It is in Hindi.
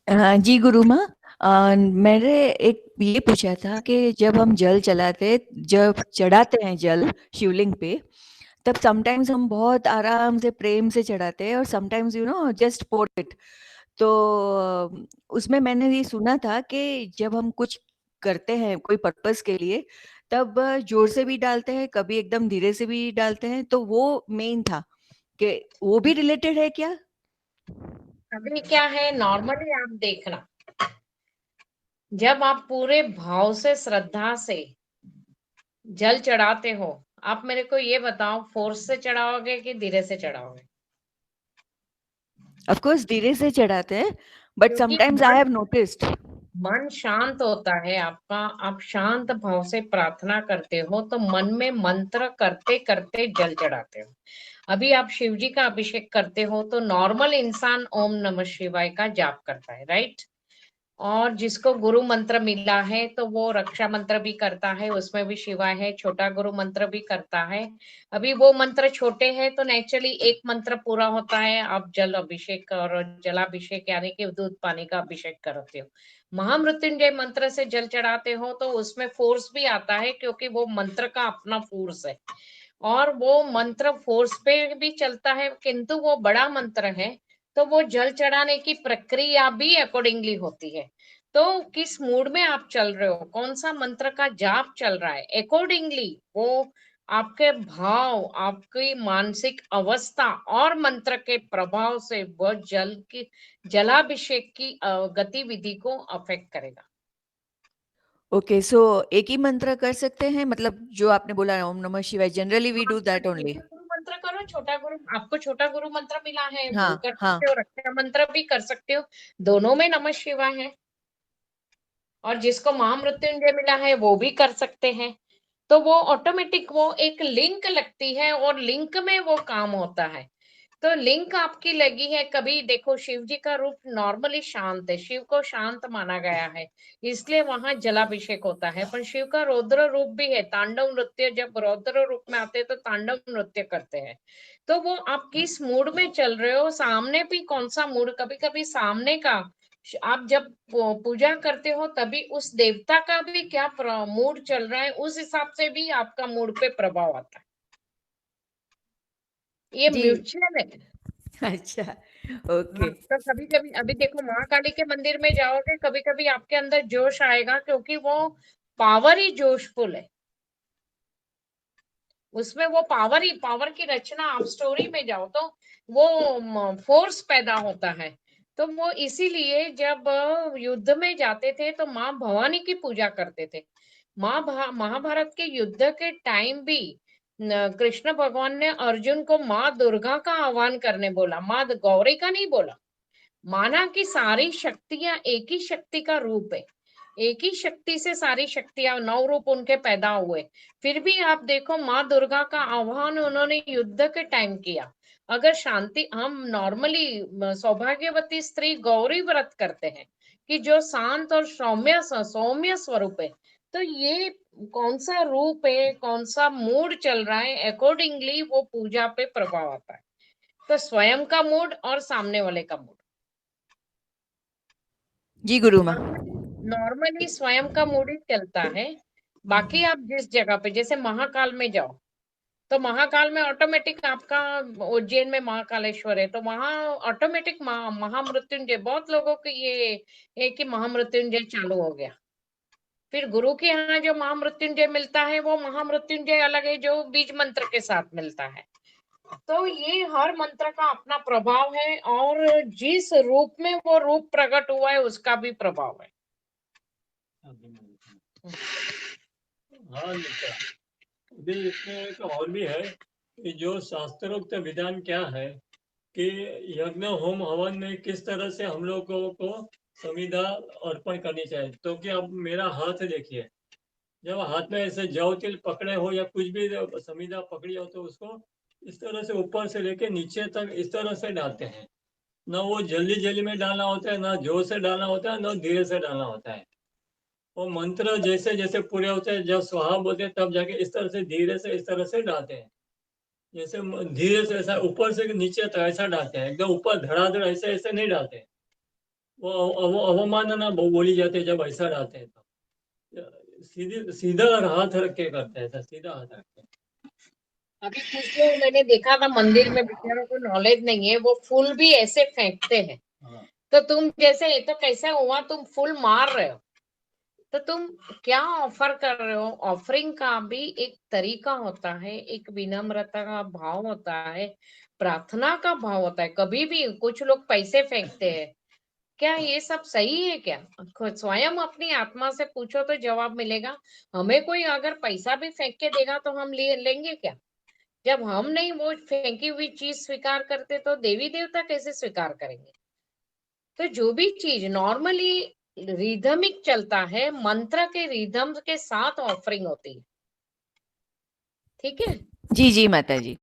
जी गुरु माँ। मैंने एक ये पूछा था कि जब हम जल चलाते जब चढ़ाते हैं जल शिवलिंग पे, तब समटाइम्स हम बहुत आराम से प्रेम से चढ़ाते हैं और समटाइम्स जस्ट पोर इट। तो उसमें मैंने ये सुना था कि जब हम कुछ करते हैं कोई पर्पस के लिए, तब जोर से भी डालते हैं, कभी एकदम धीरे से भी डालते हैं। तो वो मेन था कि वो भी रिलेटेड है क्या? अभी क्या है, नॉर्मली आप देखना, जब आप पूरे भाव से श्रद्धा से जल चढ़ाते हो, आप मेरे को ये बताओ, फोर्स से चढ़ाओगे कि धीरे से चढ़ाओगे? ऑफ कोर्स धीरे से चढ़ाते हैं, बट क्योंकि समटाइम्स आई हैव नोटिस्ड। मन शांत होता है आपका, आप शांत भाव से प्रार्थना करते हो तो मन में मंत्र करते करते जल चढ़ाते हो। अभी आप शिव जी का अभिषेक करते हो तो नॉर्मल इंसान ओम नमः शिवाय का जाप करता है, राइट? और जिसको गुरु मंत्र मिला है तो वो रक्षा मंत्र भी करता है, उसमें भी शिवाय है, छोटा गुरु मंत्र भी करता है। अभी वो मंत्र छोटे हैं तो नेचुरली एक मंत्र पूरा होता है, आप जल अभिषेक और जलाभिषेक यानी कि दूध पानी का अभिषेक करते हो। महामृत्युंजय मंत्र से जल चढ़ाते हो तो उसमें फोर्स भी आता है, क्योंकि वो मंत्र का अपना फोर्स है और वो मंत्र फोर्स पे भी चलता है, किंतु वो बड़ा मंत्र है। तो वो जल चढ़ाने की प्रक्रिया भी अकॉर्डिंगली होती है। तो किस मूड में आप चल रहे हो, कौन सा मंत्र का जाप चल रहा है, अकॉर्डिंगली वो आपके भाव, आपकी मानसिक अवस्था और मंत्र के प्रभाव से वह जल की जलाभिषेक की गतिविधि को अफेक्ट करेगा। ओके, सो एक ही मंत्र कर सकते हैं, मतलब जो आपने बोला ओम नमः शिवाय, generally we do that only. छोटा गुरु मंत्र करो, छोटा गुरु, आपको छोटा गुरु मंत्र मिला है वो हाँ कर हाँ। सकते हो, रक्षा मंत्र भी कर सकते हो, दोनों में नमः शिवाय है। और जिसको महामृत्युंजय मिला है वो भी कर सकते हैं। तो वो ऑटोमेटिक वो एक लिंक लगती है और लिंक में वो काम होता है। तो लिंक आपकी लगी है। कभी देखो, शिव जी का रूप नॉर्मली शांत है, शिव को शांत माना गया है, इसलिए वहां जलाभिषेक होता है। पर शिव का रौद्र रूप भी है, तांडव नृत्य, जब रौद्र रूप में आते हैं तो तांडव नृत्य करते हैं। तो वो आप किस मूड में चल रहे हो, सामने भी कौन सा मूड, कभी कभी सामने का, आप जब पूजा करते हो तभी उस देवता का भी क्या मूड चल रहा है, उस हिसाब से भी आपका मूड पे प्रभाव आता है। ये जी। म्यूचुअल है। अच्छा। हाँ, ओके। तो कभी कभी अभी देखो, महाकाली के मंदिर में जाओगे, कभी कभी आपके अंदर जोश आएगा, क्योंकि वो पावर ही जोशफुल है, उसमें वो पावर ही पावर की रचना, आप स्टोरी में जाओ तो वो फोर्स पैदा होता है। तो वो इसीलिए जब युद्ध में जाते थे तो माँ भवानी की पूजा करते थे। महाभारत के युद्ध के टाइम भी कृष्ण भगवान ने अर्जुन को माँ दुर्गा का आह्वान करने बोला, माँ गौरी का नहीं बोला। माना कि सारी शक्तियां एक ही शक्ति का रूप है, एक ही शक्ति से सारी शक्तियां, नौ रूप उनके पैदा हुए। फिर भी आप देखो, माँ दुर्गा का आह्वान उन्होंने युद्ध के टाइम किया। अगर शांति, हम नॉर्मली सौभाग्यवती स्त्री गौरी व्रत करते हैं कि जो शांत और सौम्य सौम्य स्वरूप है। तो ये कौन सा रूप है, कौन सा मूड चल रहा है, अकॉर्डिंगली वो पूजा पे प्रभाव आता है। तो स्वयं का मूड और सामने वाले का मूड, जी गुरु माँ। नॉर्मली नॉर्मली स्वयं का मूड ही चलता है। बाकी आप जिस जगह पे, जैसे महाकाल में जाओ, तो महाकाल में ऑटोमेटिक आपका, उज्जैन में महाकालेश्वर है तो वहां ऑटोमेटिक महामृत्युंजय, बहुत लोगों को ये है कि महामृत्युंजय चालू हो गया। फिर गुरु के यहाँ जो महामृत्युंजय मिलता है वो महामृत्युंजय अलग है, जो बीज मंत्र के साथ मिलता है। तो ये हर मंत्र का अपना प्रभाव है, और जिस रूप में वो रूप प्रकट हुआ है उसका भी प्रभाव है। हाँ नित्या, अभी इसमें एक और भी है कि जो शास्त्रोक्त विधान क्या है कि यज्ञ होम हवन में किस तरह से हम लोगों को संविधा अर्पण करनी चाहिए। तो कि अब मेरा हाथ देखिए, जब हाथ में ऐसे जौ तिल पकड़े हो या कुछ भी संविधा पकड़ी हो तो उसको इस तरह से ऊपर से लेके नीचे तक इस तरह से डालते हैं। ना वो जल्दी जल्दी में डालना होता है, ना जोर से डालना होता है, ना धीरे से डालना होता है। वो मंत्र जैसे जैसे पूरे होते हैं, जब स्वाहा बोलते हैं तब जाके इस तरह से धीरे से इस तरह से डालते हैं। जैसे धीरे से ऐसा ऊपर से नीचे तक ऐसा डालते हैं, एकदम ऊपर धड़ाधड़ ऐसे ऐसे नहीं डालते हैं। वो अवमानना बोली जाती है जब ऐसा डालते हैं तो सीधा हाथ रख के करते हैं, सीधा हाथ रख के। अभी कुछ लोग मैंने देखा था मंदिर में, बेचारों को नॉलेज नहीं है, वो फूल भी ऐसे फेंकते हैं। हाँ। तो तुम जैसे, ये तो कैसा हुआ, तुम फूल मार रहे हो तो तुम क्या ऑफर कर रहे हो? ऑफरिंग का भी एक तरीका होता है, एक विनम्रता का भाव होता है, प्रार्थना का भाव होता है। कभी भी कुछ लोग पैसे फेंकते हैं, क्या ये सब सही है क्या? खुद स्वयं अपनी आत्मा से पूछो तो जवाब मिलेगा। हमें कोई अगर पैसा भी फेंक के देगा तो हम लेंगे क्या? जब हम नहीं वो फेंकी हुई चीज स्वीकार करते तो देवी देवता कैसे स्वीकार करेंगे? तो जो भी चीज नॉर्मली रिदमिक चलता है, मंत्र के रिदम के साथ ऑफरिंग होती है। ठीक है। जी जी माता जी।